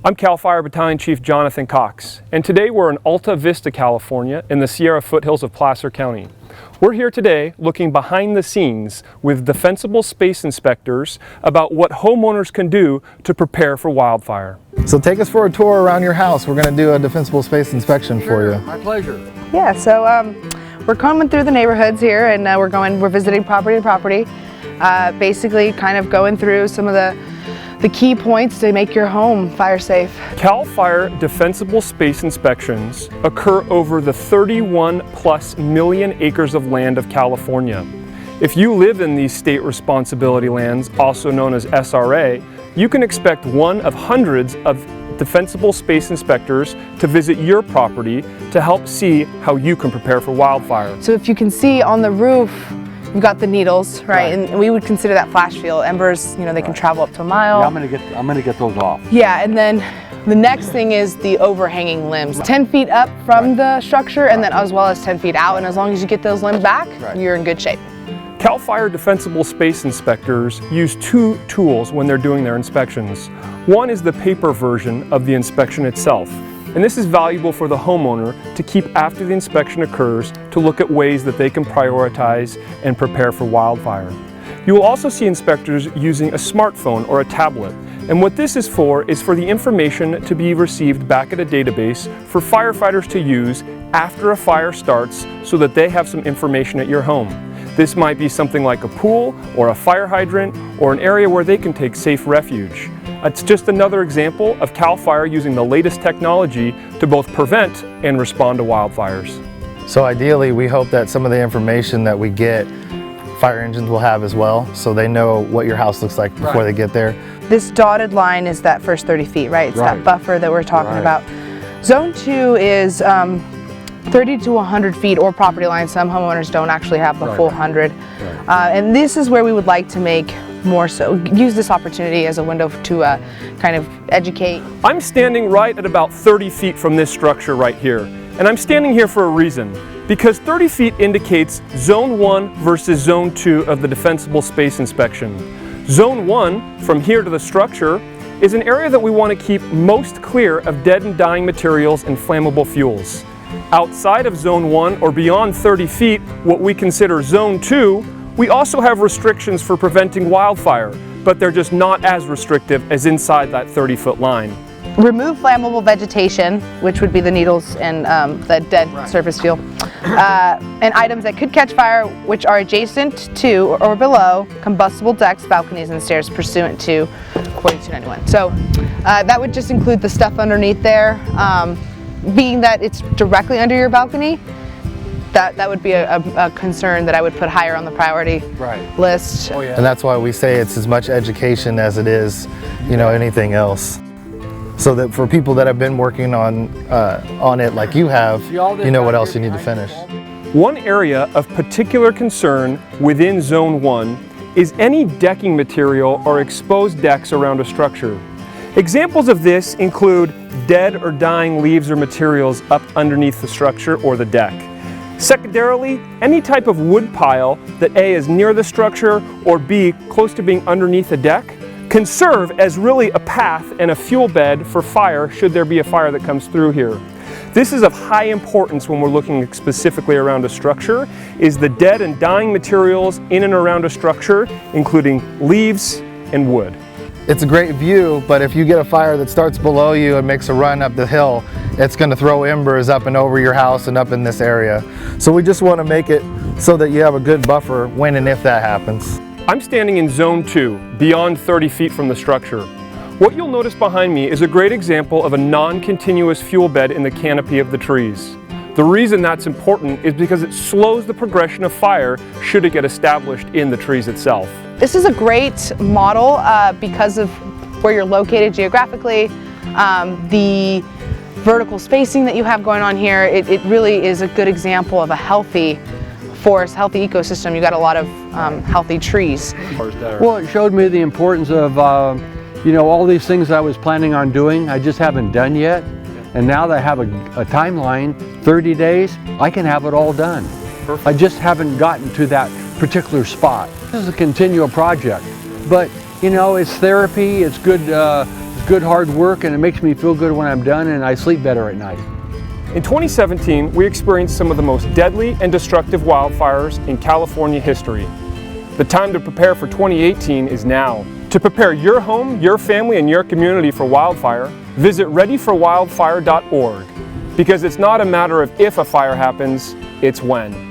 I'm Cal Fire Battalion Chief Jonathan Cox, and today we're in Alta Vista, California, in the Sierra foothills of Placer County. We're here today looking behind the scenes with Defensible Space Inspectors about what homeowners can do to prepare for wildfire. So take us for a tour around your house. We're going to do a Defensible Space Inspection for you. My pleasure. Yeah, so we're coming through the neighborhoods here, and we're visiting property to property, basically kind of going through some of the key points to make your home fire safe. Cal Fire Defensible Space Inspections occur over the 31+ million acres of land of California. If you live in these state responsibility lands, also known as SRA, you can expect one of hundreds of Defensible Space Inspectors to visit your property to help see how you can prepare for wildfire. So if you can see on the roof, we've got the needles, right? And we would consider that flash fuel. Embers, you know, they can travel up to a mile. Yeah, I'm gonna get those off. Yeah, and then the next thing is the overhanging limbs. 10 feet up from the structure, and then as well as 10 feet out. And as long as you get those limbs back, you're in good shape. Cal Fire Defensible Space Inspectors use two tools when they're doing their inspections. One is the paper version of the inspection itself. And this is valuable for the homeowner to keep after the inspection occurs to look at ways that they can prioritize and prepare for wildfire. You will also see inspectors using a smartphone or a tablet. And what this is for the information to be received back at a database for firefighters to use after a fire starts so that they have some information at your home. This might be something like a pool or a fire hydrant or an area where they can take safe refuge. It's just another example of Cal Fire using the latest technology to both prevent and respond to wildfires. So ideally, we hope that some of the information that we get, fire engines will have as well, so they know what your house looks like before they get there. This dotted line is that first 30 feet, right? It's that buffer that we're talking about. Zone 2 is 30 to 100 feet or property line. Some homeowners don't actually have the full 100. And this is where we would like to make more so, use this opportunity as a window to kind of educate. I'm standing right at about 30 feet from this structure right here. And I'm standing here for a reason. Because 30 feet indicates Zone 1 versus Zone 2 of the Defensible Space Inspection. Zone 1, from here to the structure, is an area that we want to keep most clear of dead and dying materials and flammable fuels. Outside of Zone 1 or beyond 30 feet, what we consider Zone 2, we also have restrictions for preventing wildfire, but they're just not as restrictive as inside that 30-foot line. Remove flammable vegetation, which would be the needles and the dead surface fuel, and items that could catch fire, which are adjacent to or below combustible decks, balconies, and stairs pursuant to 4291. So that would just include the stuff underneath there. Being that it's directly under your balcony, that would be a concern that I would put higher on the priority list. And that's why we say it's as much education as it is, you know, anything else. So that for people that have been working on it like you have, you know what else you need to finish. One area of particular concern within Zone 1 is any decking material or exposed decks around a structure. Examples of this include dead or dying leaves or materials up underneath the structure or the deck. Secondarily, any type of wood pile that A is near the structure or B close to being underneath a deck can serve as really a path and a fuel bed for fire should there be a fire that comes through here. This is of high importance when we're looking specifically around a structure, is the dead and dying materials in and around a structure, including leaves and wood. It's a great view, but if you get a fire that starts below you and makes a run up the hill, it's going to throw embers up and over your house and up in this area. So we just want to make it so that you have a good buffer when and if that happens. I'm standing in Zone 2, beyond 30 feet from the structure. What you'll notice behind me is a great example of a non-continuous fuel bed in the canopy of the trees. The reason that's important is because it slows the progression of fire should it get established in the trees itself. This is a great model because of where you're located geographically, the vertical spacing that you have going on here. It really is a good example of a healthy forest, healthy ecosystem. You got a lot of healthy trees. Well, it showed me the importance of you know, all these things I was planning on doing, I just haven't done yet. And now that I have a timeline, 30 days, I can have it all done. Perfect. I just haven't gotten to that particular spot. This is a continual project, but you know, it's therapy, it's good good hard work, and it makes me feel good when I'm done, and I sleep better at night. In 2017, we experienced some of the most deadly and destructive wildfires in California history. The time to prepare for 2018 is now. To prepare your home, your family, and your community for wildfire, visit readyforwildfire.org, because it's not a matter of if a fire happens, it's when.